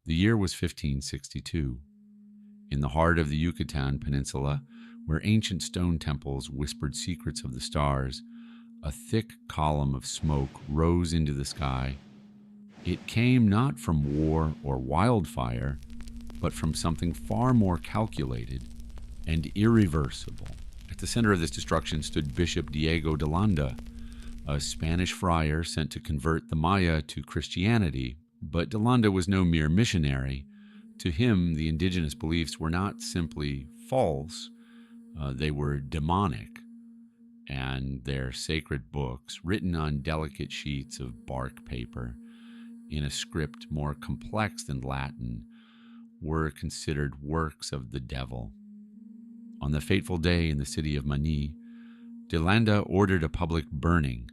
The year was 1562. In the heart of the Yucatán Peninsula, where ancient stone temples whispered secrets of the stars, a thick column of smoke rose into the sky. It came not from war or wildfire, but from something far more calculated and irreversible. At the center of this destruction stood Bishop Diego de Landa, a Spanish friar sent to convert the Maya to Christianity. But de Landa was no mere missionary. To him, the indigenous beliefs were not simply false, they were demonic. And their sacred books, written on delicate sheets of bark paper in a script more complex than Latin, were considered works of the devil. On the fateful day in the city of Mani, de Landa ordered a public burning.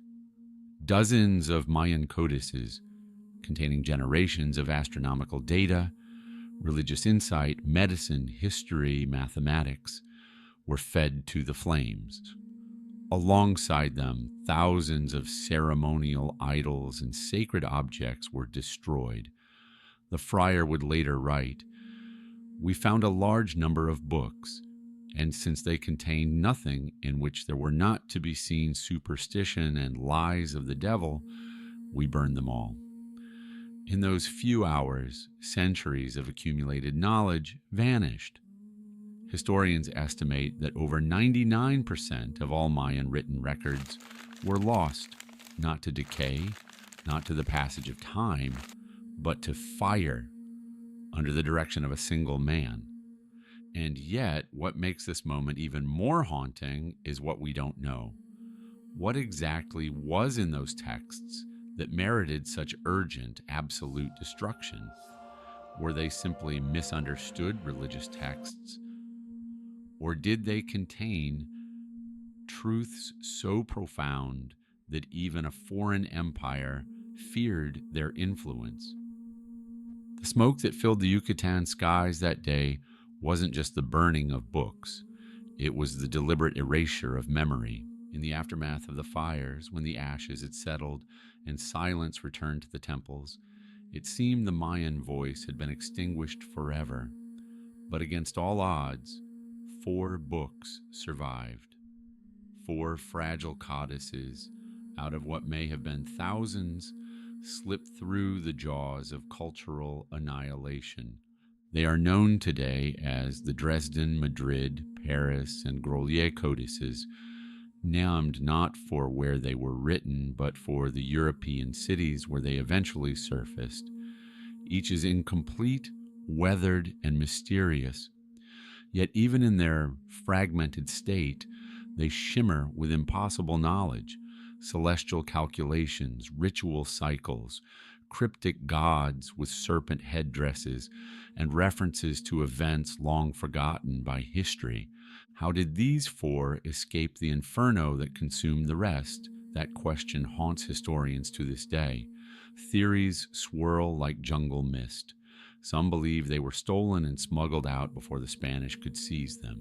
Dozens of Mayan Codices, containing generations of astronomical data, religious insight, medicine, history, mathematics, were fed to the flames. Alongside them, thousands of ceremonial idols and sacred objects were destroyed. The friar would later write, "We found a large number of books, and since they contained nothing in which there were not to be seen superstition and lies of the devil, we burned them all." In those few hours, centuries of accumulated knowledge vanished. Historians estimate that over 99% of all Mayan written records were lost, not to decay, not to the passage of time, but to fire under the direction of a single man. And yet, what makes this moment even more haunting is what we don't know. What exactly was in those texts that merited such urgent, absolute destruction? Were they simply misunderstood religious texts? Or did they contain truths so profound that even a foreign empire feared their influence? The smoke that filled the Yucatan skies that day wasn't just the burning of books. It was the deliberate erasure of memory. In the aftermath of the fires, when the ashes had settled and silence returned to the temples, it seemed the Mayan voice had been extinguished forever. But against all odds, 4 books survived. 4 fragile codices, out of what may have been thousands, slipped through the jaws of cultural annihilation. They are known today as the Dresden, Madrid, Paris, and Grolier Codices, named not for where they were written, but for the European cities where they eventually surfaced. Each is incomplete, weathered, and mysterious. Yet even in their fragmented state, they shimmer with impossible knowledge, celestial calculations, ritual cycles, cryptic gods with serpent headdresses, and references to events long forgotten by history. How did these 4 escape the inferno that consumed the rest? That question haunts historians to this day. Theories swirl like jungle mist. Some believe they were stolen and smuggled out before the Spanish could seize them.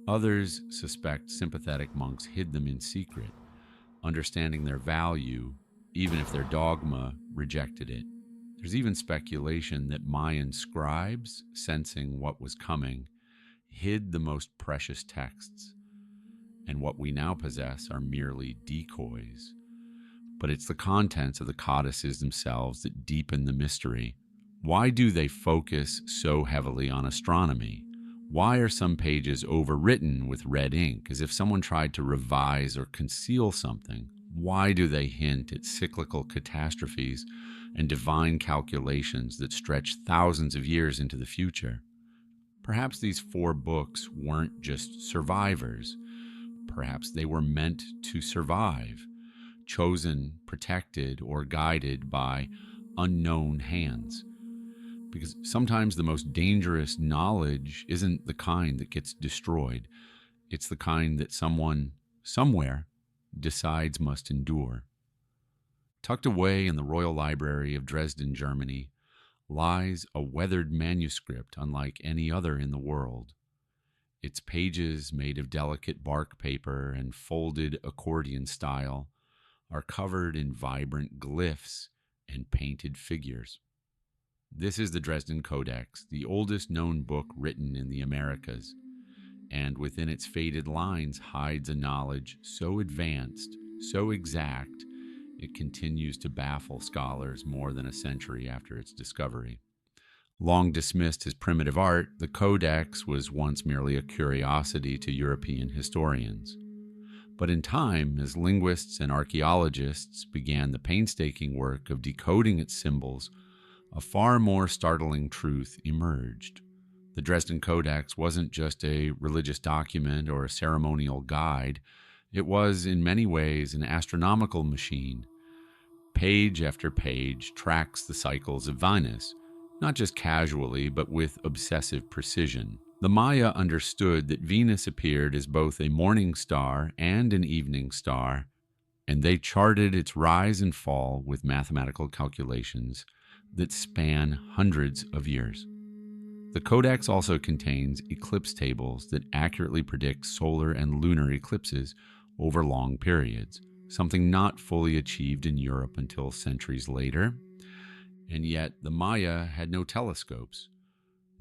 Others suspect sympathetic monks hid them in secret, understanding their value, even if their dogma rejected it. There's even speculation that Mayan scribes, sensing what was coming, hid the most precious texts, and what we now possess are merely decoys. But it's the contents of the codices themselves that deepen the mystery. Why do they focus so heavily on astronomy? Why are some pages overwritten with red ink, as if someone tried to revise or conceal something? Why do they hint at cyclical catastrophes and divine calculations that stretch thousands of years into the future? Perhaps these 4 books weren't just survivors. Perhaps they were meant to survive, chosen, protected, or guided by unknown hands. Because sometimes the most dangerous knowledge isn't the kind that gets destroyed. It's the kind that someone, somewhere, decides must endure. Tucked away in the Royal Library of Dresden, Germany, lies a weathered manuscript unlike any other in the world. Its pages, made of delicate bark paper and folded accordion style, are covered in vibrant glyphs and painted figures. This is the Dresden Codex, the oldest known book written in the Americas, and within its faded lines hides a knowledge so advanced, so exact, it continues to baffle scholars more than a century after its discovery. Long dismissed as primitive art, the Codex was once merely a curiosity to European historians. But in time, as linguists and archaeologists began the painstaking work of decoding its symbols, a far more startling truth emerged. The Dresden Codex wasn't just a religious document or a ceremonial guide. It was, in many ways, an astronomical machine. Page after page tracks the cycles of Venus, not just casually, but with obsessive precision. The Maya understood that Venus appeared as both a morning star and an evening star, and they charted its rise and fall with mathematical calculations that span hundreds of years. The Codex also contains eclipse tables that accurately predict solar and lunar eclipses over long periods, something not fully achieved in Europe until centuries later. And yet the Maya had no telescopes,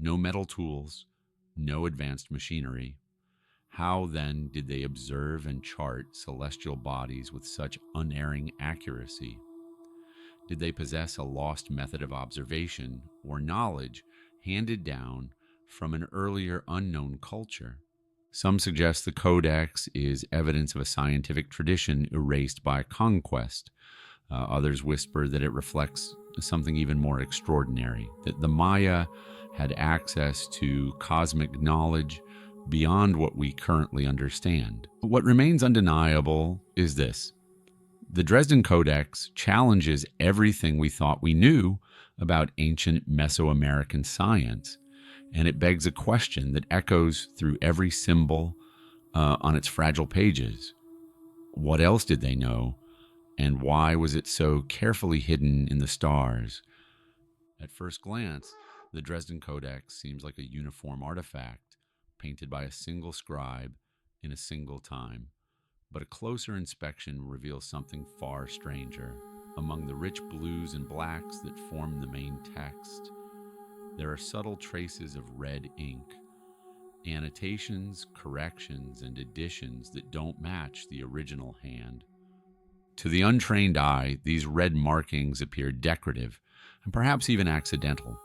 no metal tools, no advanced machinery. How then did they observe and chart celestial bodies with such unerring accuracy? Did they possess a lost method of observation or knowledge handed down from an earlier unknown culture? Some suggest the Codex is evidence of a scientific tradition erased by conquest. Others whisper that it reflects something even more extraordinary, that the Maya had access to cosmic knowledge beyond what we currently understand. But what remains undeniable is this. The Dresden Codex challenges everything we thought we knew about ancient Mesoamerican science, and it begs a question that echoes through every symbol on its fragile pages. What else did they know, and why was it so carefully hidden in the stars? At first glance, the Dresden Codex seems like a uniform artifact, painted by a single scribe in a single time. But a closer inspection reveals something far stranger. Among the rich blues and blacks that form the main text, there are subtle traces of red ink, annotations, corrections, and additions that don't match the original hand. To the untrained eye, these red markings appear decorative and perhaps even accidental.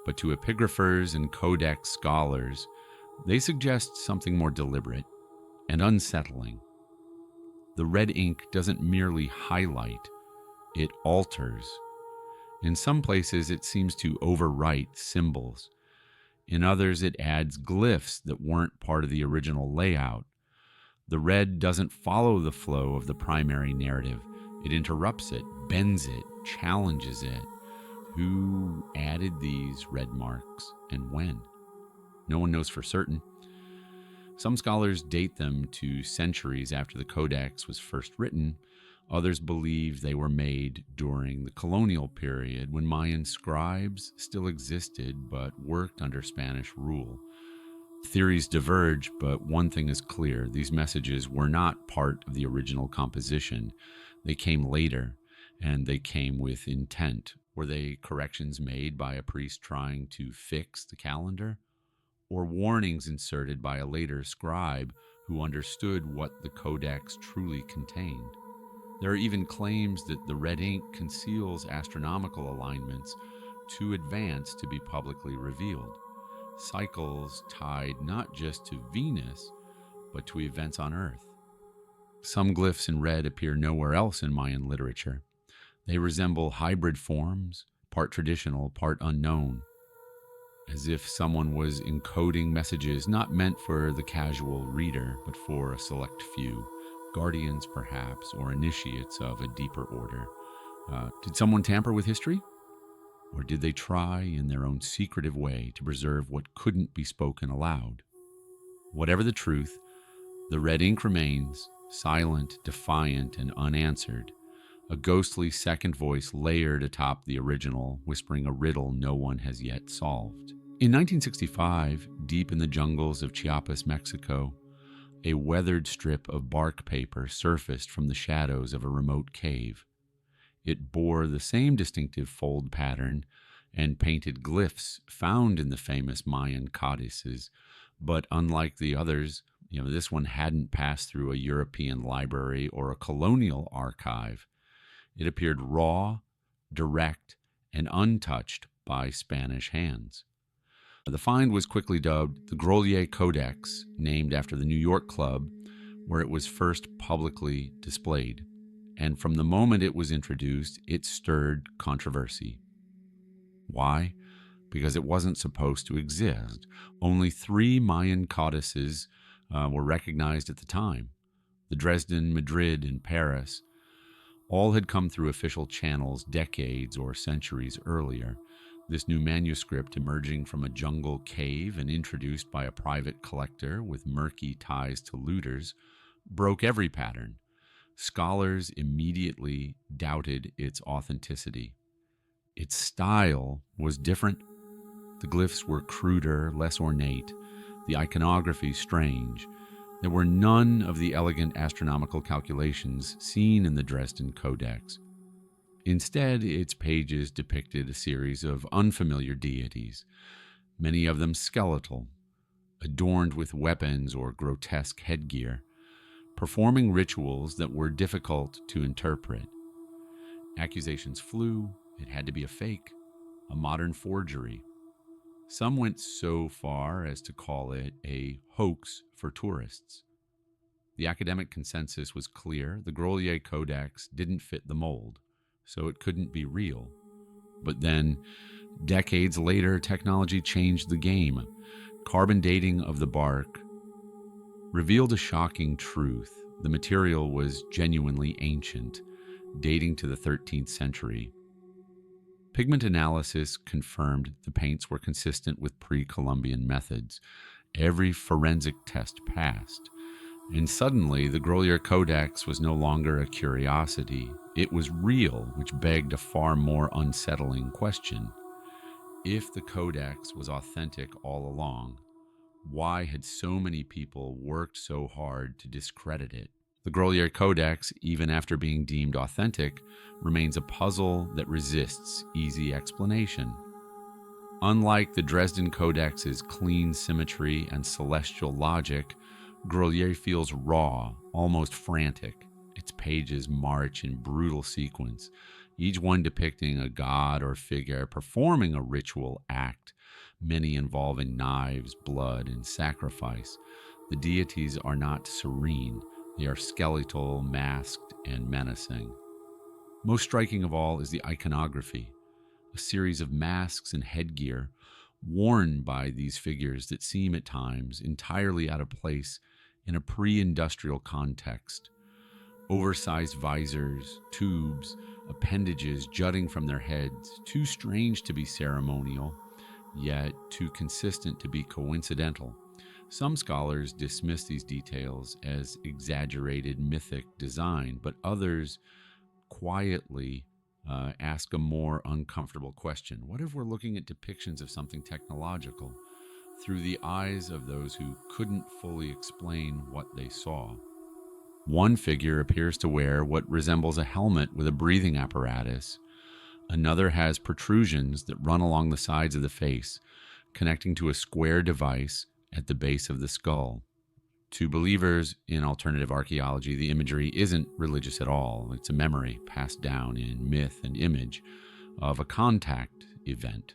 But to epigraphers and codex scholars, they suggest something more deliberate and unsettling. The red ink doesn't merely highlight, it alters. In some places, it seems to overwrite symbols. In others, it adds glyphs that weren't part of the original layout. The red doesn't follow the flow of the primary narrative. It interrupts it, bends it, challenges it. Who added these red marks and when? No one knows for certain. Some scholars date them to centuries after the Codex was first written. Others believe they were made during the colonial period when Mayan scribes still existed but worked under Spanish rule. Theories diverge, but one thing is clear. These messages were not part of the original composition. They came later, and they came with intent. Were they corrections made by a priest trying to fix the calendar? Or warnings inserted by a later scribe who understood what the Codex truly contained? There are even claims that the red ink conceals astronomical alignments too advanced to be publicly revealed. Cycles tied not just to Venus, but to events on Earth. Some glyphs in red appear nowhere else in Mayan literature. They resemble hybrid forms, part traditional, part unknown, as if someone was encoding messages not meant for the casual reader, but for a select few, guardians perhaps, or initiates of a deeper order. Did someone tamper with history? Or did they try in their own secretive way to preserve what couldn't be spoken aloud? Whatever the truth, the red ink remains, silent, defiant, and unanswered, a ghostly second voice layered atop the original, whispering a riddle no one has yet solved. In 1965, deep in the jungles of Chiapas, Mexico, a weathered strip of bark paper surfaced from the shadows of a remote cave. It bore the same distinctive fold pattern and painted glyphs found in the famous Mayan Codices. But unlike the others, this one hadn't passed through a European library or a colonial archive. It appeared raw, direct, and untouched by Spanish hands. The find was quickly dubbed the Grolier Codex, named after the New York club where it was first publicly displayed. And from the moment it was introduced, it stirred controversy. Why? Because it wasn't supposed to exist. Only 3 Mayan codices were recognized at the time. The Dresden, Madrid, and Paris all had come through official channels decades or centuries earlier. This new manuscript, emerging from a jungle cave and introduced by a private collector with murky ties to looters, broke every pattern. Scholars immediately doubted its authenticity. Its style was different. The glyphs were cruder, less ornate, the iconography strange. There were none of the elegant astronomical calculations seen in the Dresden Codex. Instead, its pages depicted a series of unfamiliar deities, many of them skeletal, adorned with weapons or grotesque headgear, performing rituals that were difficult to interpret. Accusations flew. It had to be a fake, a modern forgery. Some went so far as to call it a hoax for tourists. The academic consensus was clear. The Grolier Codex didn't fit the mold, so it couldn't be real. But then, decades later, technology changed the game. Carbon dating of the bark revealed a shocking truth. The material was genuinely ancient, dating to the 13th century. Pigment analysis confirmed the paints were consistent with pre-Columbian methods. Every forensic test passed. And suddenly, the Grolier Codex was no longer a curiosity. It was real, which begged a far more unsettling question. If the Codex was authentic all along, why had so many people worked so hard to discredit it? The Grolier Codex, even after being deemed authentic, remains a puzzle that resists easy explanation. Unlike the Dresden Codex's clean symmetry and celestial logic, Grolier feels raw, almost frantic. Its pages march in brutal sequence, each one depicting a god or figure performing a ritual act, many involving knives, blood, and sacrifice. The deities are not serene. They are skeletal, masked, and menacing. Most striking of all is the iconography, a series of masks and headgear worn by these figures that seem at times entirely out of place in a pre-industrial context. Oversized visors, tubes, appendages jutting from their heads, too strange to be ceremonial, yet too consistent to be coincidental. Some scholars dismiss these details as exaggerated mythic design, but others quietly ask a more uncomfortable question. What if we're looking at depictions of something technological through the eyes of those who couldn't fully explain what they saw? One figure appears to wear what resembles a helmet with a breathing apparatus. Another has protrusions that run along the sides of the face, connecting to a square device at the base of the skull. To believers in alternative archaeology, the imagery isn't religious at all. It's a memory passed down in myth and image of a contact event.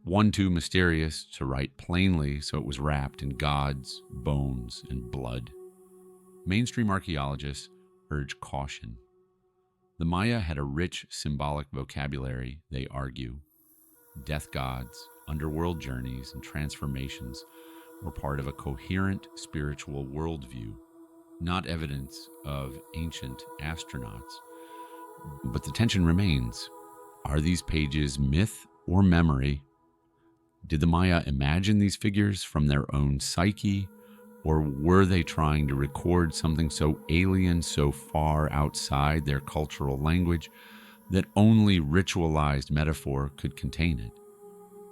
One too mysterious to write plainly, so it was wrapped in gods, bones, and blood. Mainstream archaeologists urge caution. The Maya had a rich symbolic vocabulary, they argue. Death gods, underworld journeys, and transformations were part of a coherent spiritual worldview, not evidence of ancient astronauts. But the tension remains. Are these pages myth or memory? Did the Maya imagine these figures from their own psyche, or were they trying to record something so alien, so far outside their cultural language, that only ritualized metaphor could contain it?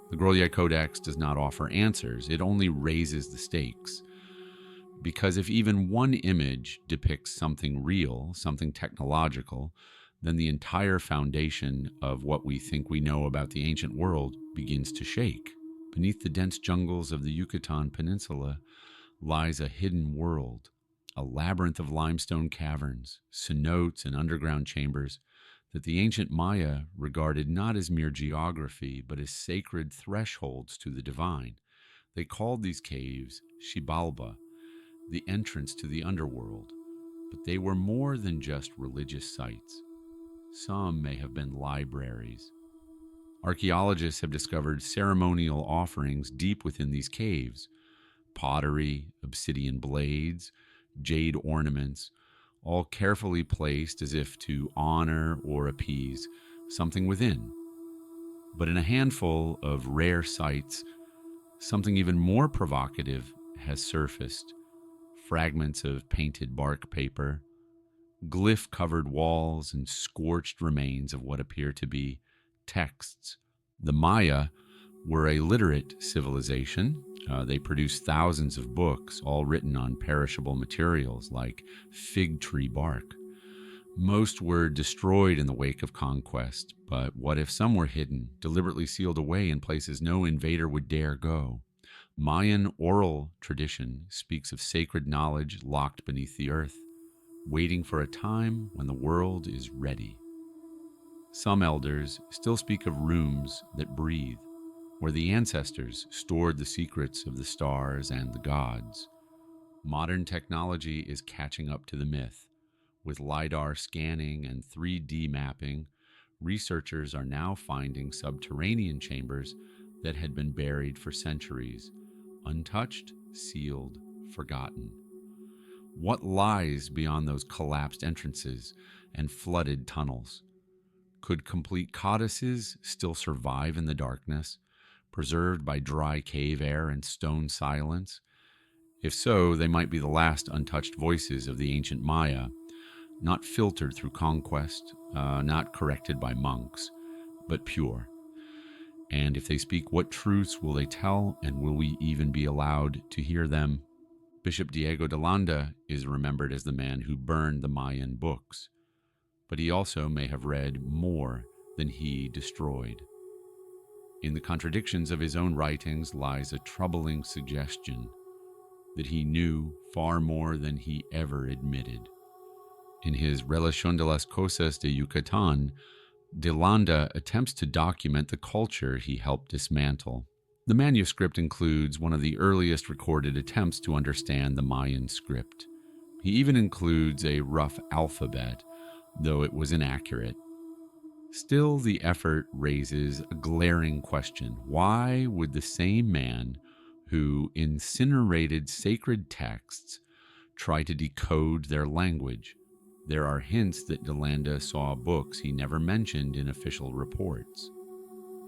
The Grolier Codex does not offer answers. It only raises the stakes. Because if even one image depicts something real, something technological, then the entire foundation of what we think we know about the ancient world begins to shake. Beneath the dense jungles of the Yucatán Peninsula lies a hidden world, a labyrinth of limestone caverns, cenotes, and underground chambers that the ancient Maya regarded not as mere geography, but as sacred thresholds to the divine. They called these caves Xibalba, the entrance to the underworld, but they were more than just religious sites. Some may have been libraries. Archaeologists have discovered ceremonial offerings deep within these caves: pottery, obsidian blades, jade ornaments, all carefully placed as if to honor or appease something within. But in a handful of rare sites, something even more provocative has surfaced: fragments of painted bark paper, glyph-covered walls, and scorched remains of what appear to be texts. The Maya were a literate civilization. They produced thousands of books, all written on perishable materials like fig tree bark. Most were destroyed in the wake of conquest, but what if some were hidden, deliberately sealed away in places no invader would dare go? Mayan oral tradition speaks of sacred knowledge locked beneath the earth, waiting for a time when the world is ready. Some elders still speak of rooms that breathe, where the ancestors stored the secrets of the stars and the gods. Modern technology is catching up to the myth. With LiDAR scanning and 3D mapping, researchers are now finding subterranean chambers that had been buried for centuries, untouched, sealed, forgotten. What lies beyond those collapsed entrances and flooded tunnels? Could complete codices still survive in the darkness, preserved by dry cave air and stone silence? If so, they might be the last untouched voices of the ancient Maya, not filtered through conquest, not corrected by monks, but pure. And if they speak, what truths will they tell, and will we even be allowed to hear them? Bishop Diego de Landa is remembered as the man who burned the Mayan books, but he also may have read more than he destroyed. In the contradictions of his own writings lies a troubling suggestion that he knew far more than he ever admitted. In his Relación de las Cosas de Yucatán, de Landa attempts to document the culture he helped dismantle. The manuscript includes one of the earliest recorded attempts to understand the Mayan script. He even includes a rough alphabet, though it was inaccurate. Still, the effort raises a glaring question. Why would the same man who incinerated sacred texts try to decode their language? There are hints that de Landa saw books he never mentioned in official reports.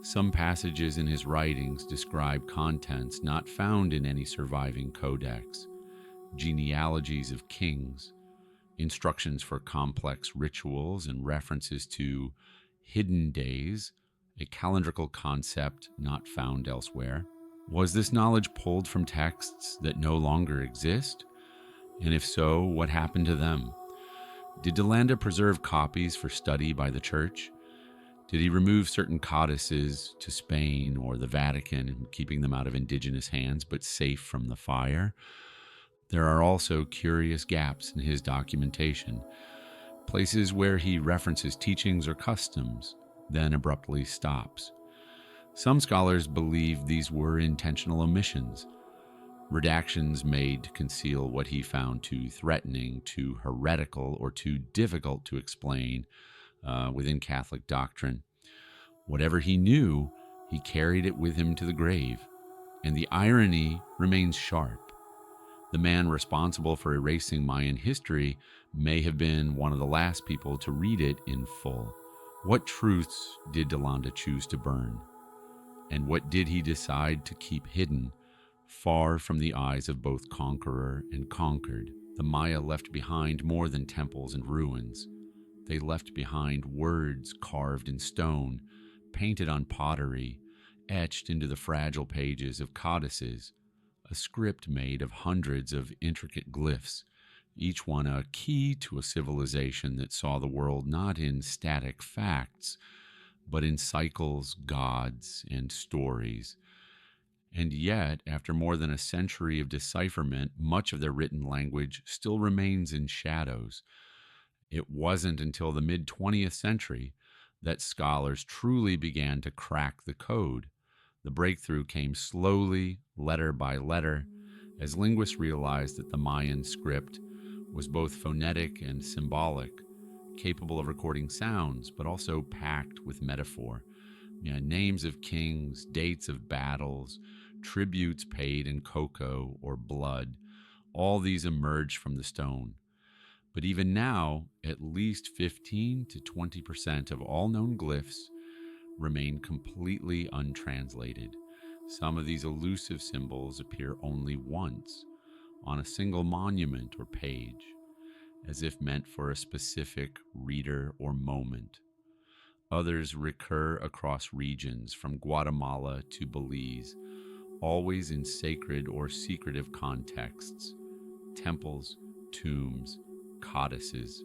Some passages in his writings describe contents not found in any surviving codex: genealogies of kings, instructions for complex rituals, and references to hidden days, a calendrical concept not found elsewhere. Was this knowledge pulled from texts that no longer exist? And if so, what happened to them? Did de Landa preserve copies for study by the Church? Did he remove certain codices to Spain or the Vatican, keeping them out of indigenous hands but safe from the fire? There are also curious gaps in his documentation, places where he references teachings or customs, then abruptly stops. Some scholars believe these were intentional omissions, redactions made to conceal what he found too threatening, too heretical, or too difficult to explain within Catholic doctrine. Whatever he knew, he carried it with him to the grave, and the irony remains sharp. The man responsible for erasing Mayan history may have been one of the last people to read it in full. What truths did de Landa choose to burn? And what did he decide to keep hidden, far from the eyes of both conqueror and conquered? The Maya left behind more than temples and ruins. They left behind words carved in stone, painted on pottery, etched into the fragile pages of codices, a script made of hundreds of intricate glyphs, each one a key to a civilization that saw the world not in static facts, but in cycles, gods, and stories. And yet, after more than a century of decipherment, much of their written language still remains in shadows. It wasn't until the mid-20th century that scholars truly began to crack the code. The breakthrough came slowly, letter by letter, as linguists realized that the Mayan script was both phonetic and symbolic, capable of recording sounds, but also packed with metaphor. Names of kings, dates of battles, tributes paid in cocoa or blood, all these emerged from the stone. But even now, at least 15 to 20% of all known glyphs remain completely untranslated. Some of these elusive symbols appear only once on a single monument or page, as if meant for a specific reader or moment. Others recur across regions from Guatemala to Belize, always in sacred or secretive contexts, temples, tombs, codices.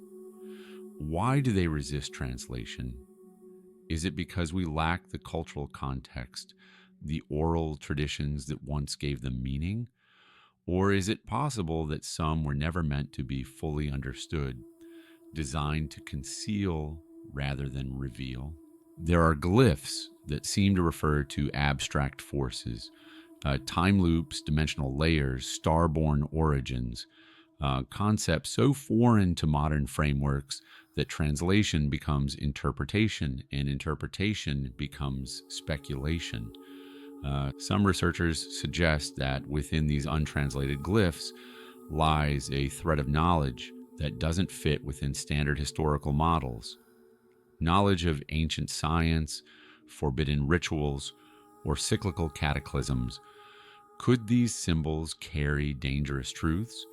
Why do they resist translation? Is it because we lack the cultural context, the oral traditions that once gave them meaning? Or is it possible that some were never meant to be fully understood, designed to conceal rather than reveal? There are glyphs that seem to refer to abstract forces, time loops, dimensional layers, star-born origins, concepts so foreign to modern frameworks that translation becomes interpretation, and interpretation becomes speculation. Some researchers suggest that within these untranslated glyphs lies a thread of knowledge that doesn't fit within standard historical models. Knowledge of ancient science, forbidden rituals, or cyclical cataclysms. Could these symbols carry dangerous truths,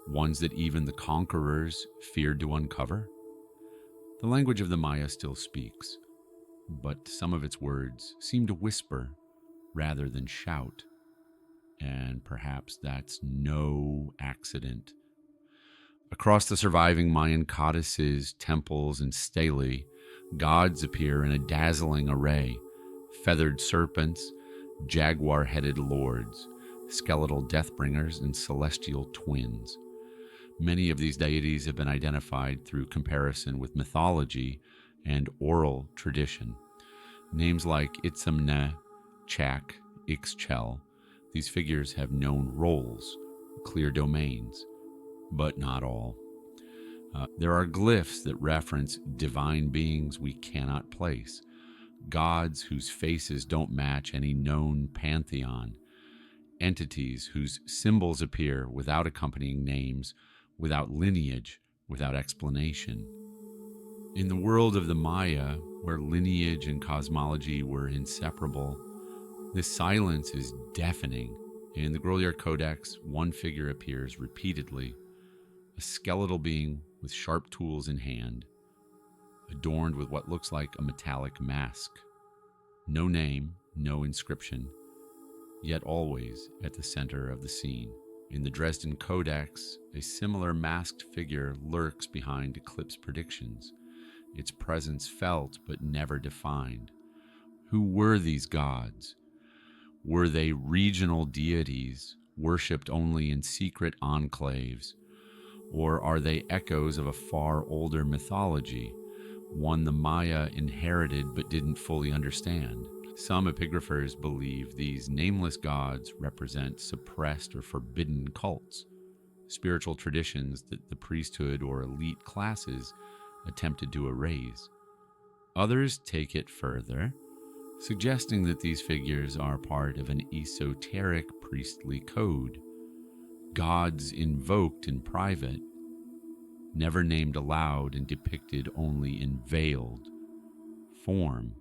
ones that even the conquerors feared to uncover? The language of the Maya still speaks, but some of its words seem to whisper rather than shout, and perhaps that's no accident. Across the surviving Mayan codices, temples, and stelae, gods appear in a dazzling array: feathered serpents, jaguar-headed lords, skeletal deathbringers, and celestial twins. Many of these deities have been identified through comparison with mythology and oral tradition. Names like Itzamne, Chak, Ixchel, these figures have known roles, clear domains, but not all. There are glyphs that reference divine beings we cannot place, gods whose faces don't match any known pantheon, entities whose symbols appear without accompanying names, without lineage, without explanation. In the world of the Maya, where lineage and cosmology were inseparable, this silence is deafening. In the Grolier Codex, one figure appears repeatedly, a skeletal being with sharp tools in hand, adorned with what looks like a metallic mask. No name, no inscription, yet always at the center of the scene. In the Dresden Codex, a similar masked figure lurks behind eclipse predictions, its presence felt but never defined. Who were these gods? Were they regional deities, worshipped only in secret enclaves? Or are they echoes of a far older mythology, one the Maya inherited but didn't fully understand? Some epigraphers believe these nameless gods represent suppressed or forbidden cults, spiritual traditions that the priesthood or elite classes attempted to erase. Others take it further, suggesting that these figures are part of an esoteric priestly code, gods invoked in private, never named aloud and depicted only in veiled form.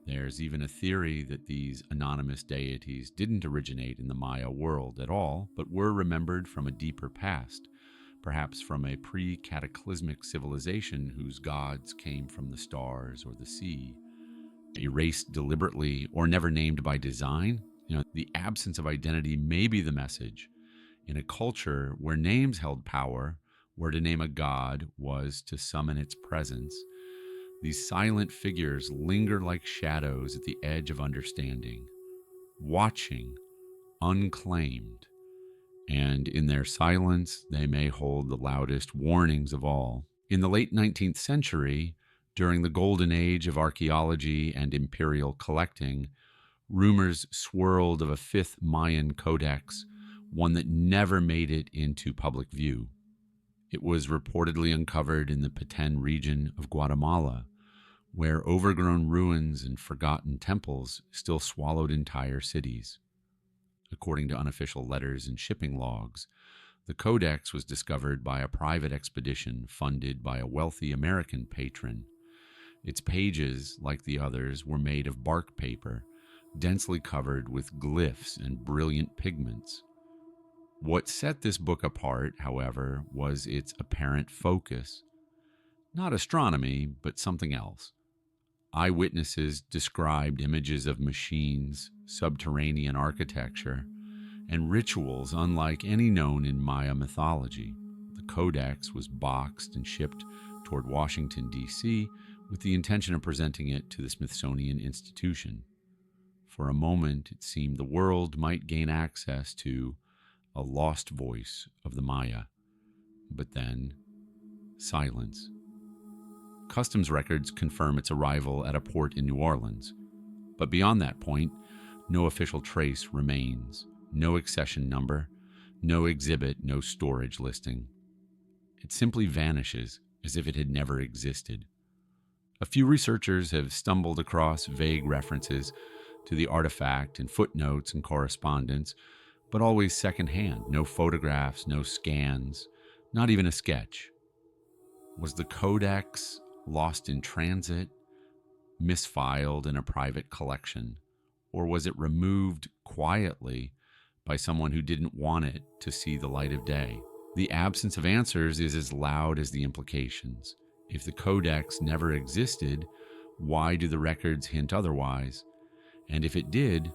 There's even a theory that these anonymous deities didn't originate in the Maya world at all, but were remembered from a deeper past, perhaps from a pre-cataclysmic civilization whose gods came from the stars or the sea. Erased deliberately or never named by design, the absence of identity may be the message. In a culture where names held power, where to name a god was to summon its presence, these silent figures linger like shadows at the edge of understanding, watching, unclaimed, and in their silence they may hold the loudest warnings of all. In the late 19th century, during the golden age of archaeology and imperial collecting, rumors swirled of a fifth Mayan codex, one that never made it into public view. It was reportedly uncovered in the Petén region of Guatemala, where overgrown ruins and forgotten temples still swallowed entire cities. According to unofficial letters and shipping logs, the codex was discovered by a private expedition funded by a wealthy American patron. Its pages, like the others, were made of bark paper, densely covered with glyphs and brilliant pigments. What set this book apart, however, was its apparent focus. Not astronomy, but something else. Eyewitnesses described images of machines, subterranean architecture, and rituals unlike any known in Maya mythology. The codex was boxed and shipped toward Washington, D.C., with the intention of presenting it to the Smithsonian Institution. For a moment, it seemed the world might gain access to a lost voice of the Maya. But then, silence. Customs records confirm its arrival at a port in New Orleans. But beyond that point, no official trace remains. No accession number, no exhibit, no storage listing. It simply vanishes as if it had never existed. A few researchers have stumbled across vague references to the artifact in footnotes and correspondence, but always secondhand. No photographs, no scans, not even a sketch. Was the codex lost in transit, misfiled in a private collection, or was it removed quietly by someone who didn't want it to see the light of day? The absence of answers is as loud as the implications. If the codex never existed, why do the records hint otherwise? And if it did,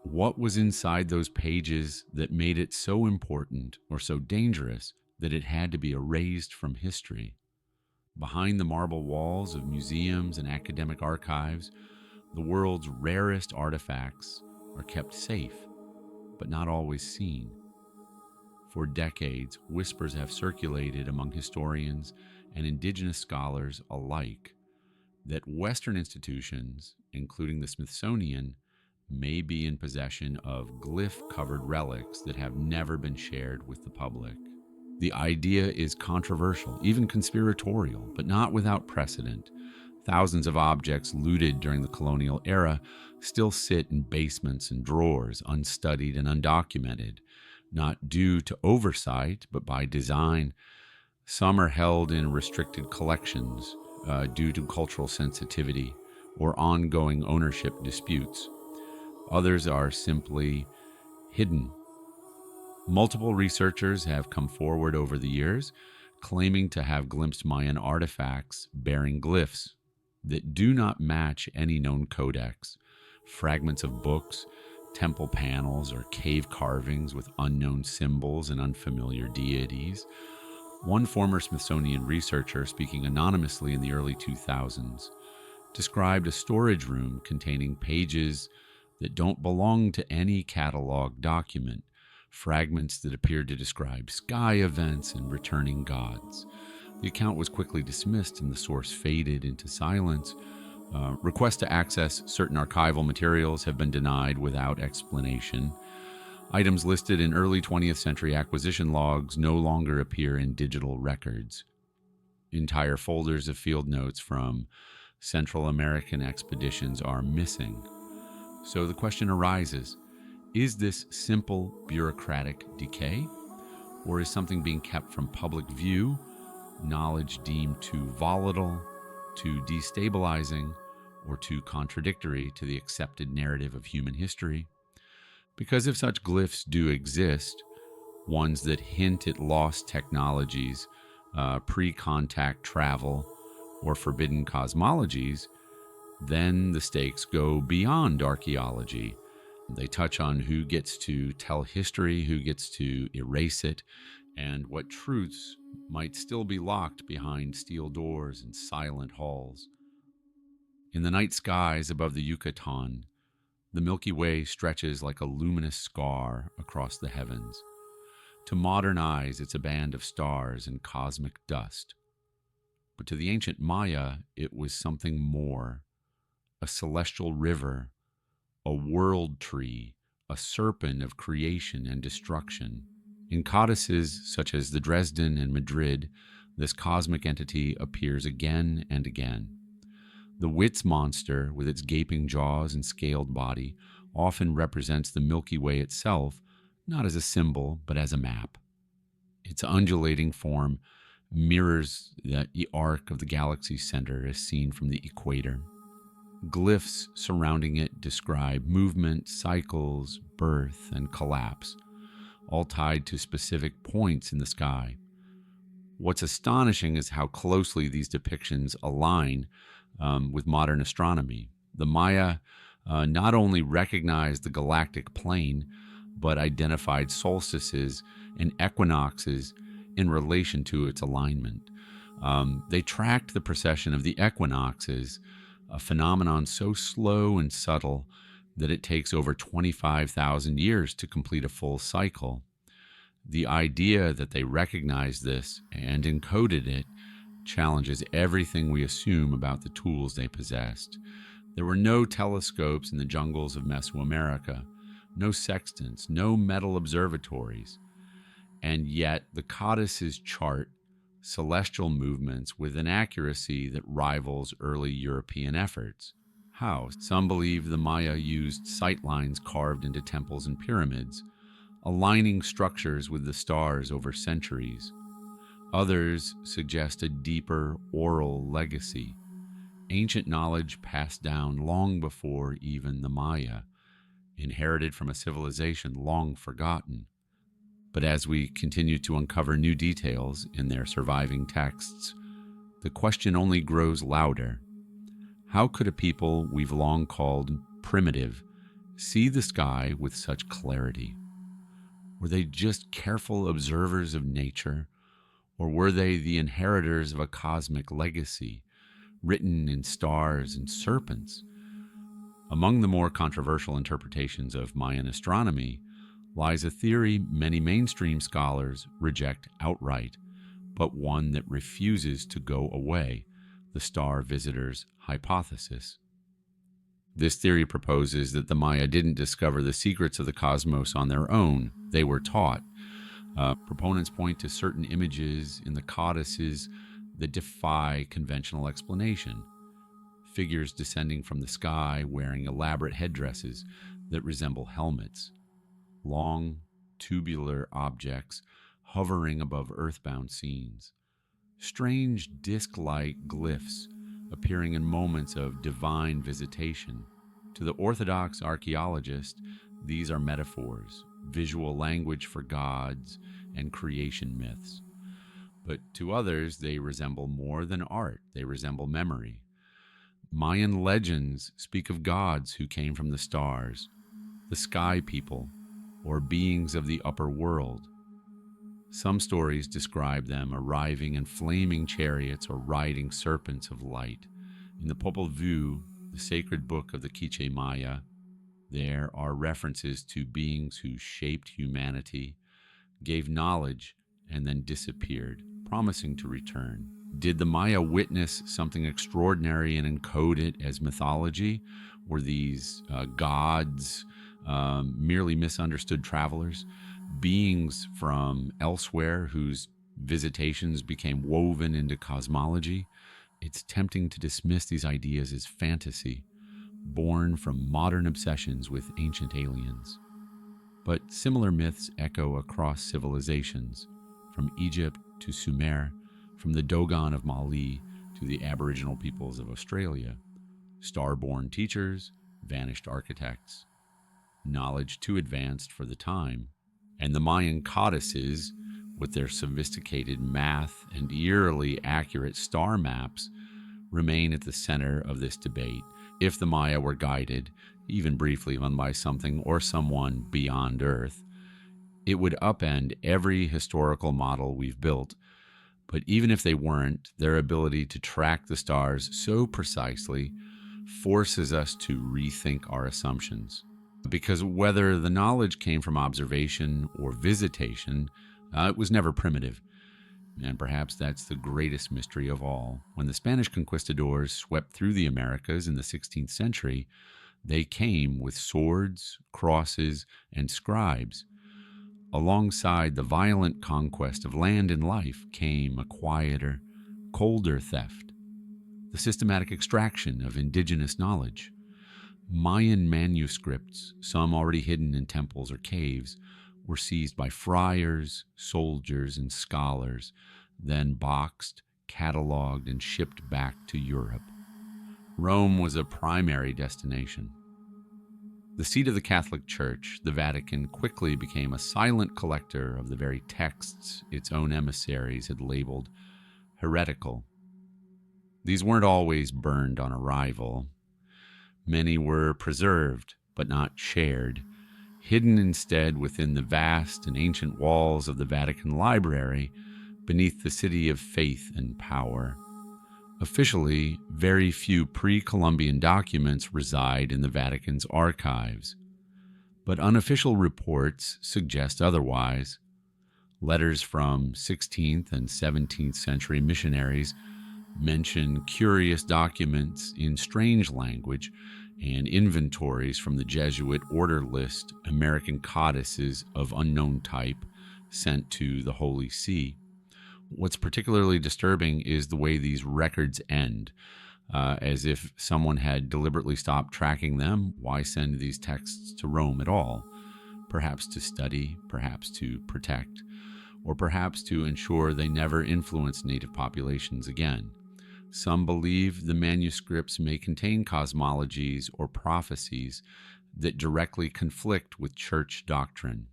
what was inside those pages that made it so important or so dangerous that it had to be erased from history? Behind the marble walls of museums and academic archives, the world's rarest artifacts are kept safe, but not always seen. For decades, whispers have circulated among historians and indigenous scholars alike that Western institutions, including the Smithsonian, may be in possession of glyph-covered relics that have never been shared with the public. The idea is controversial, even conspiratorial, but not without precedent. Thousands of objects looted during the colonial era still sit in basements and drawers, unstudied and undocumented, not due to oversight, but by design. Some are held in restricted collections due to cultural sensitivity or ongoing ownership disputes. Others are simply hidden. Multiple researchers have come forward over the years claiming to have glimpsed Mayan artifacts bearing glyphs that do not match any known codex, fragments of books, temple panels, or cave carvings with unknown symbols and unfamiliar deities. One former Smithsonian researcher, speaking anonymously in the early 2000s, described a storage room containing pages that don't belong to any catalog document, fragments that appeared to describe sky events and returning gods. The account was quickly dismissed and the source faded into silence. Requests to access certain archival materials have been denied without explanation. Items listed in early 20th century acquisition logs no longer appear in digital records. Entire folders of field notes from Central American expeditions are missing. So the question arises, is this simple bureaucratic decay? Or is something being kept from public view, knowledge deemed too volatile, too destabilizing, or too contradictory to the accepted narrative of human history? Because if such glyphs do exist, ones that hint at lost technologies, pre-contact travel, or forbidden cosmologies, then the stakes go beyond archaeology. They touch on who gets to tell history, who gets to erase it, and what truths might still be locked behind steel doors and silent halls. In the night skies above the Yucatan, the Milky Way stretches like a luminous scar across the heavens. To modern eyes, it's a band of stars and cosmic dust. But to the ancient Maya, it was something more: a celestial river, a world tree, a serpent of creation and destruction. In codices such as the Dresden and Madrid, this cosmic entity appears again and again. The Witz monster, with its gaping jaws and scaled body, often represents the Milky Way itself, not as a symbol, but as a map. Its undulating form mirrors the arc of the galaxy's center as seen from the equator. Glyphs surrounding it describe movement, cycles, birth, and collapse, all tied to specific points in the sky. What's astonishing is how closely these depictions align with modern astronomy. The Maya not only recognized the galactic plane, but identified solstices and equinoxes in relation to its alignment. They tracked the precession of the equinoxes, a phenomenon so slow and subtle that it takes over 25,000 years to complete a full cycle. The idea that they recognized this and encoded it challenges everything we assume about the tools they possessed. There were no telescopes in the jungles of Mesoamerica, no sextants, no metal observatories. And yet the codices chart celestial movements with an accuracy that rivals early European efforts. How? Some believe the Maya used sightlines carved into temples and pyramids, aligning structures with the stars over centuries. Others suggest a deeper oral legacy, ancient knowledge passed down long before even the Maya, inherited from a civilization long forgotten. But as we continue to uncover new details in their surviving texts, the question only grows louder. How could a people we've long called primitive see the sky with such clarity? Were they just careful observers of nature, or were they the inheritors of a cosmic legacy, written in stars and serpents? Among the more controversial interpretations of Mayan astronomy lies a theory many mainstream scholars reject outright, but one that refuses to go away: the star visitors hypothesis. This theory proposes that the Maya didn't discover the secrets of the cosmos on their own. They were taught. Proponents point to certain images in the codices that defy conventional explanation. Figures descending from the sky wearing elaborate headdresses that resemble helmets. Long, tubular objects hovering above earthbound scenes. Strange disc-like glyphs appearing in moments of divine visitation. To the Orthodox archaeologist, these are metaphors, visual language for gods and creation myths. But to others, they resemble more than art. They resemble memory. Mayan legends speak of gods who came from the stars, the sky people, or beings of the upper world. Some stories describe them arriving in flaming chariots or riding serpents of light. In the Popol Vuh, the sacred book of the Quiché Maya, there are references to beings who shaped humanity, gave knowledge, and then disappeared, promising to return. Did the Maya witness something extraordinary and encode it as mythology? Were these gods merely misunderstood travelers, beings from elsewhere whose visitations became woven into cosmology? It's tempting to dismiss these ideas as fantasy, born from modern obsessions with ancient aliens. But similar myths echo across civilizations, from Egypt to Sumer, from the Dogon of Mali to the Aboriginal peoples of Australia. Star-born teachers, vanished architects, knowledge too advanced for the time, and the Mayan codices, with their sophisticated math and eerily accurate star maps, remain at the center of this debate, if the Maya were guided, even briefly, by something or someone beyond Earth, it would upend every historical model we've built. But even if they weren't, their ability to track the stars so precisely forces us to rethink our assumptions. Because whether the knowledge came from observation or visitation, it was never primitive. And perhaps that's the greatest mystery of all. When the Spanish conquistadors swept through the Americas in the 16th century, they came with swords, crosses, and scribes. Alongside the violent conquest of land and life came a quieter, colder theft, the systematic extraction of indigenous knowledge. Mayan manuscripts, some already hidden in temples or caves, were seized by friars, soldiers, and scholars, then boxed, cataloged, and shipped back to Europe. Rome was a primary destination. The seat of the Catholic Church, the Vatican, quickly became a silent collector of the very texts its own emissaries had labeled heretical. These weren't always burned on arrival. Many were preserved, but not shared, hidden instead within the vast and ancient walls of the Vatican Library, beneath the city of faith and power. Officially, very few pre-Columbian documents reside in the Vatican's archives, but unofficial reports suggest otherwise. Letters from 16th and 17th century missionaries mention curious documents in strange language and inventories from the Jesuit order list American Codices of unknown type sent to the Holy See. What's particularly disturbing is the way these records end, as if someone had deliberately stopped tracking them. Why send these texts to Rome at all? Perhaps to study, perhaps to protect, or perhaps to ensure they never influence native populations again. Some believe the manuscripts may contain cosmologies or prophecies that directly conflict with church doctrine.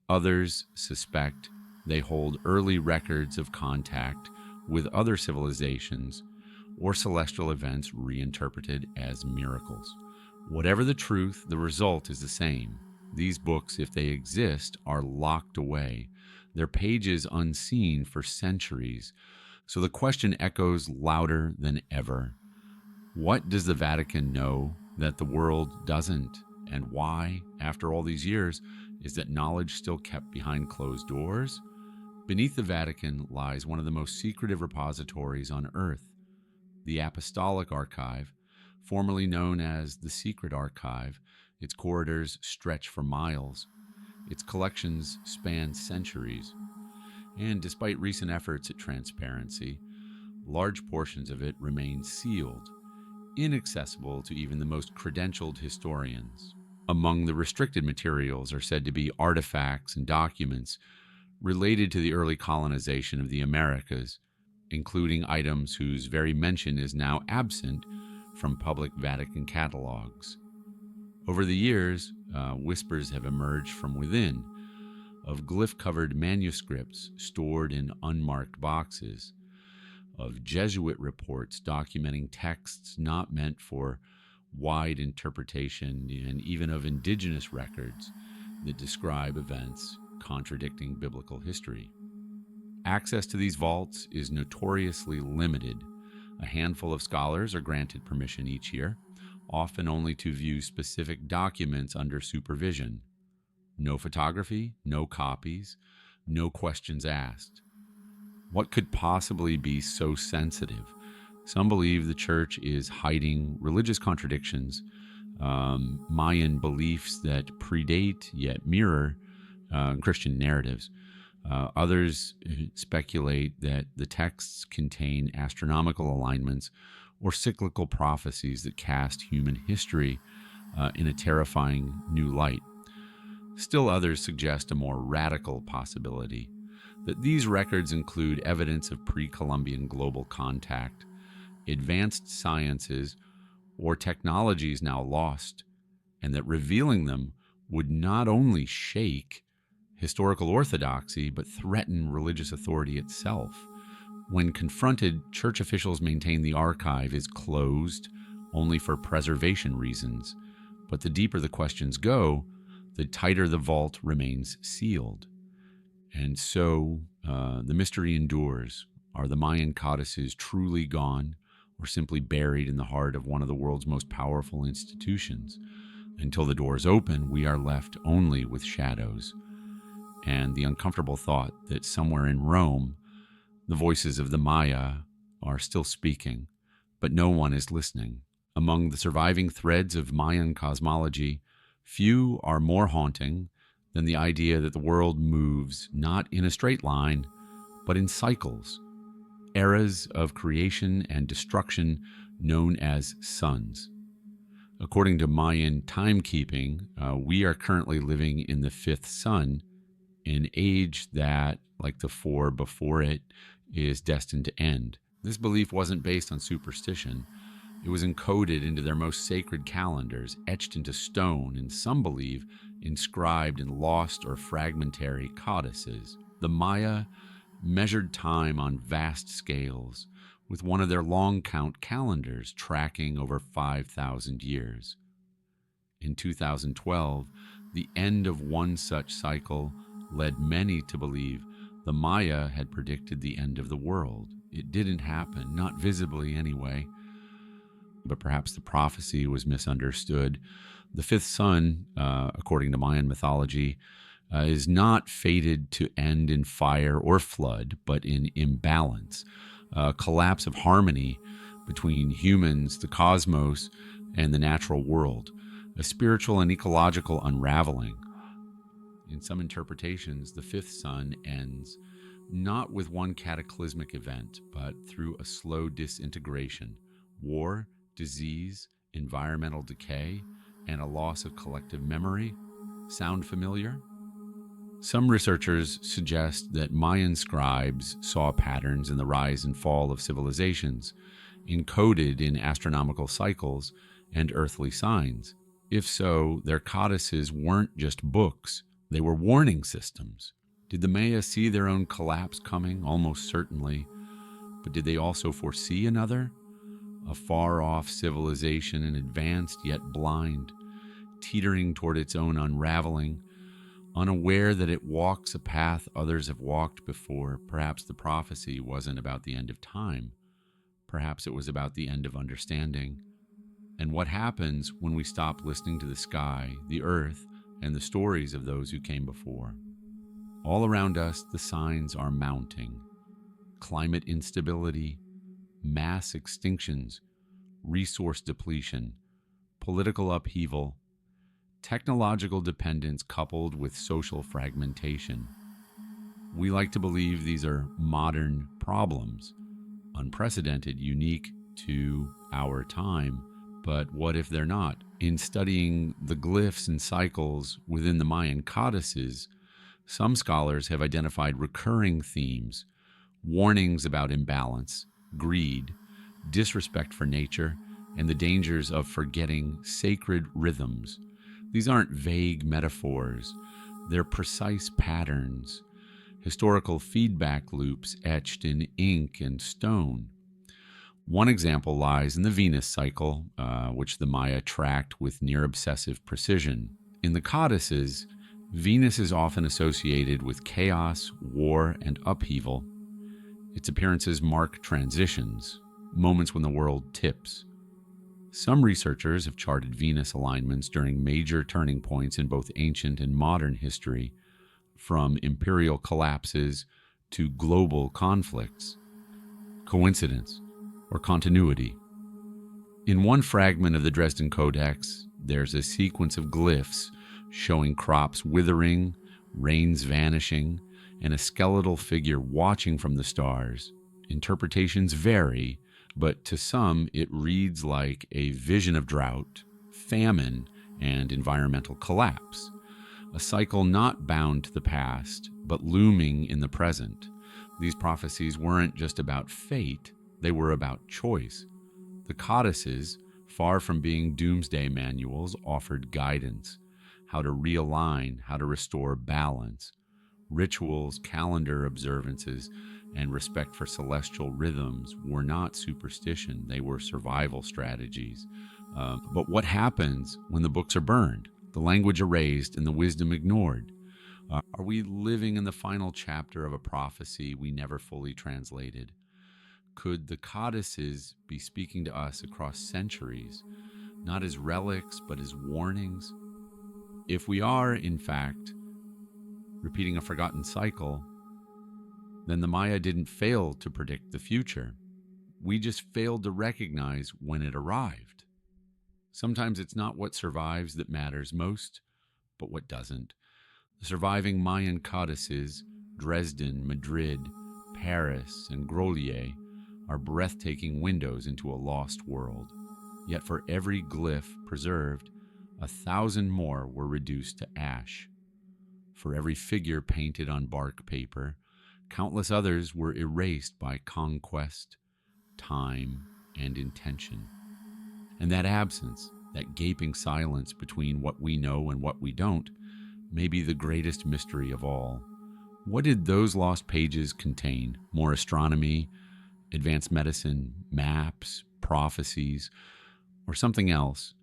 Others suspect they hold early records of contact with other civilizations or celestial events reinterpreted as miracles. Whatever the truth, the result is the same. These books, if they exist, are locked away, their pages unseen for centuries. So the question echoes louder than ever. What does the Vatican know that the world doesn't? And why, after all these years, is that knowledge still kept behind closed doors? Beneath the Vatican lies one of the most secretive repositories on earth, the Apostolic Archive, formerly known as the Secret Archive. Its corridors stretch for miles. Its collections span centuries. And despite recent efforts at transparency, large portions of it remain sealed, inaccessible to even the most credentialed historians. Among the restricted materials are said to be artifacts and documents related to the early colonization of the Americas, including items whose very mention is now absent from public Vatican catalogs. Over the years, whispers have emerged from within of glyph-covered manuscripts stored in unmarked boxes, of Jesuit reports documenting texts not meant for wide interpretation, and even of indigenous records that describe events contradicting biblical history. Access to these vaults is notoriously limited. A handful of scholars are granted permission each year, often only to view specific documents under supervision. No photography, no copies, no questions asked. What could possibly be so sensitive? Some believe the church is hiding religious contradictions, Mayan beliefs that predate yet mirror Christian narratives. Others speculate that the texts contain astronomical alignments or cyclical prophecies that cast human history in a terrifying new light. Still others suggest a more radical possibility, that these records include evidence of pre-Columbian global contact, advanced sciences, or technologies now lost, and that revealing them would not only shake historical orthodoxy, but threaten religious authority itself. When confronted, church officials maintain the archive is closed, only for preservation reasons. But the deeper the questions go, the tighter the vault remains sealed. And so the mystery endures. Are the Mayan codices truly gone, or simply buried in the heart of one of the world's most powerful institutions? Until the doors open, we are left only with shadows, and the uncomfortable thought that somewhere in Rome, the voices of the Maya are still speaking, but no one is listening. Among the surviving threads of Mayan cosmology, few are more haunting than the idea that the world moves not in a straight line, but in cycles, eras of creation and destruction known as suns. According to Mayan timekeeping, we are currently living in the fifth sun, an age that, like the four before it, is destined to end. This belief wasn't based on superstition. It was encoded into their most sacred calendars, etched into stone, and some believe inscribed in lost or fragmentary codices. The Maya measured time on vast scales, with one of their long count calendars tracking over 5,000 years. In 2012, the end of one such cycle led many to believe the Maya had predicted the end of the world. It didn't happen, not visibly anyway, but perhaps the prophecy was misunderstood. The fifth sun, according to Mayan mythology, is not fated to end in fire or flood, but in imbalance, a collapse of harmony between humans, the cosmos, and the natural world, a spiritual and ecological unraveling. In some interpretations, the fifth sun ends not with one cataclysmic event, but through a slow disintegration, war, disease, environmental decay, and a loss of collective memory. Sound familiar? Some researchers suggest that Mayan scribes saw patterns in the rise and fall of civilizations, encoded in astronomical cycles and earthly signs. If so, their codices weren't just books, they were warning systems. Did the Maya see their own collapse coming? Almost certainly. But did they also foresee another? A far-off civilization, an advanced yet blind, teetering toward its own unraveling, unaware that it walks a path others have walked before. Perhaps the prophecy wasn't about the end of time. Perhaps it was about the end of understanding. And what happens when we stop listening to the sky, the earth, and the stories of those who came before? All around us, the signs are mounting. Climate instability, mass extinctions, resource depletion, political upheaval, technological dependence coupled with social fragmentation. We like to believe these are modern problems, unprecedented, unique to our time. But what if they're not? In studying the glyphs and cycles within the Mayan codices, some scholars have identified recurring themes, warnings about imbalance, greed, disrespect for nature, and the dangers of forgetting sacred rhythms. These aren't vague metaphors, they're precise patterns, historical feedback loops etched in ink and stone. One example lies in the Venus cycle, which the Maya tracked with near-obsessive precision. In the codices, Venus is often associated with chaos, war, and upheaval. Its appearances mark transitions, moments when the world tips. Some researchers have charted Venus alignments during major turning points in both ancient and modern history, from imperial collapses to global conflicts. Coincidence or continuity? In one fragment of the Dresden Codex, there's a sequence of glyphs showing crops withering, rains vanishing, and a skeletal figure watching from the stars. Interpretations vary, but to some it reads like a vision of drought, famine, and environmental collapse. A cycle not bound to the past, but looming in the present. These prophecies weren't just about fate, they were about choice. The codices, far from being doomsday manuals, offered guidance, how to realign, how to restore balance. Rituals, calendar observances, and respect for celestial rhythms were not superstition, they were survival strategies. But what happens when the books are burned, the language erased, and the wisdom ignored? Are we living in the final chapter of a prophecy we never fully translated? Could the codices be speaking to us across centuries, not as relics, but as warnings? If we are, in fact, repeating a forgotten cycle, then the Maya didn't fail to predict the future. We just failed to recognize when it arrived. Sometimes it's not what survives that matters most, but what doesn't. The surviving Mayan codices, Dresden, Madrid, Paris, and Grolier, are breathtaking windows into a lost world. Yet for every glyph preserved, 1,000 more were reduced to ash. For every figure painted on bark paper, countless others were erased by conquest, time, and intention. And that absence, that gaping silence between what we know and what we don't, may be the greatest mystery of all. What did those lost pages contain? More astronomy, advanced medicine, maps, prophecies, or something else?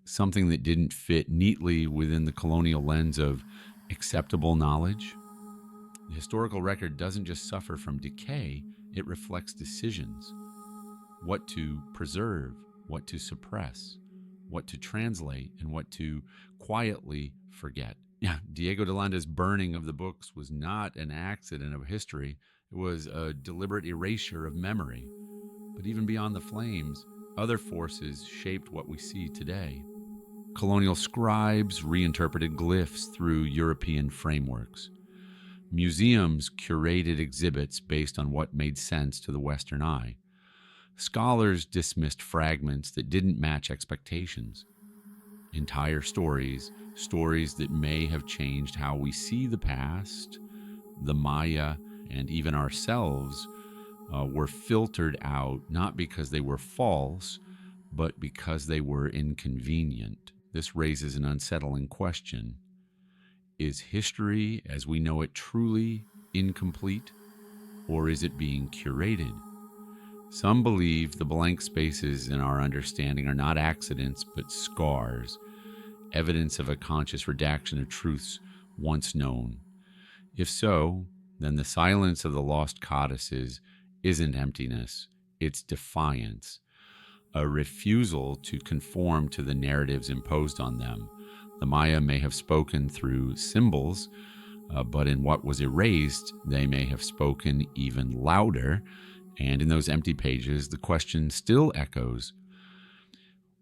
Something that didn't fit neatly within the colonial lens of acceptable knowledge? The historical record doesn't just suffer from decay, it reflects decisions. What to preserve, what to suppress, what to translate, and what to quietly forget. Yeah, Diego de Landa's burning of the books was not an accident of history. It was a deliberate erasure of memory. But even beyond the flames, other forces shaped what we see today. Colonial scribes reinterpreted glyphs through European frameworks. Museums curated exhibits based on what made sense to the Western eye. Scholars dismissed fragments that didn't match expectations. Entire stories that may have changed how we see the past, the Maya, and even ourselves, were filtered out not because they were false, but because they were inconvenient. This raises an unsettling question. Is history as we know it truly incomplete, or is it being curated? Some believe the blank spaces in our understanding are not accidents, but scars, evidence of a conscious redaction of truths once known. If so, then the silence of the lost codices isn't emptiness, it's defiance, a refusal to conform to the narratives imposed on them. The Maya may have spoken through symbols, but in what was erased, they may have spoken even louder. And in those empty pages, the question still echoes.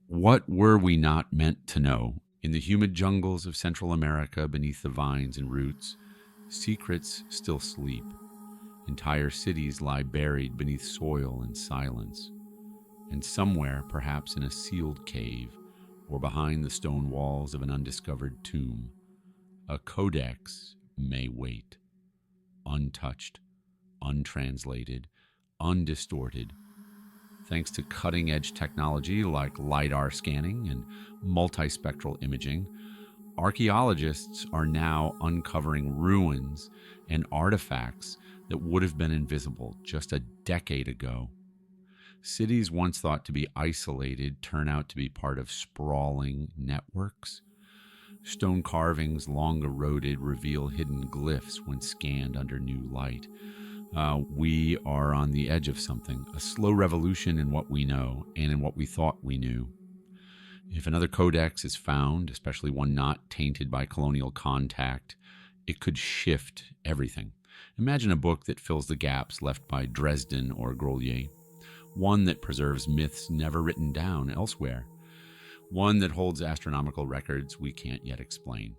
What were we not meant to know? In the humid jungles of Central America, beneath the vines and roots, secrets still sleep. Entire cities lie buried beneath soil and silence. And somewhere, perhaps in a sealed cave, or behind the stone walls of an undiscovered tomb, a codex may wait, untouched, untranslated, undistorted. Thanks to cutting-edge technology like LiDAR scanning and multispectral imaging, archaeologists are now uncovering ruins and artifacts that would have been invisible just a decade ago. Cities once thought to be isolated turn out to be part of sprawling networks. Stone carvings long eroded reveal hidden glyphs when scanned under new light. We are on the edge of something, a slow revolution in what we know and in what we thought we knew. If another codex is found, especially one not tainted by colonial contact, it could shift everything. Imagine a book that fills the gaps left by Dresden or Grolier. One that preserves myths never written down elsewhere. One that holds astronomical records we can't yet explain.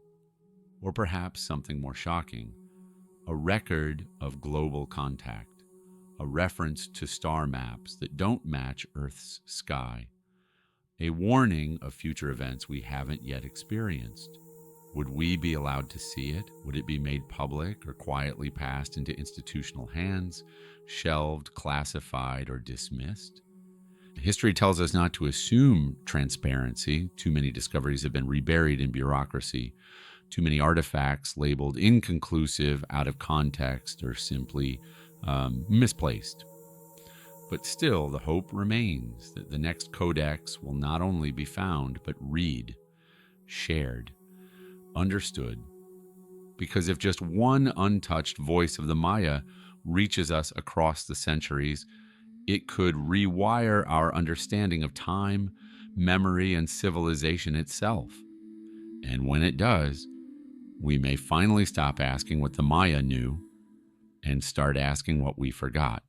Or perhaps something more shocking, a record of global contact, a reference to star maps that don't match Earth's sky, a warning of future events we haven't yet experienced. Would we be allowed to see it? Would it be made public or quietly passed into institutional hands, shelved, classified, or dismissed? History tells us not to assume transparency. Too many discoveries have been reburied in bureaucracy. Too many artifacts labeled inconclusive, out of context, or simply misplaced. But still, the hope remains that the next codex will not only be found, but read, shared, understood. Because if just one untouched voice of the Maya reaches us across the centuries, it could rewire our understanding of time, memory, and civilization itself. And when it does, we may finally stop asking what the Maya knew and start asking what we forgot.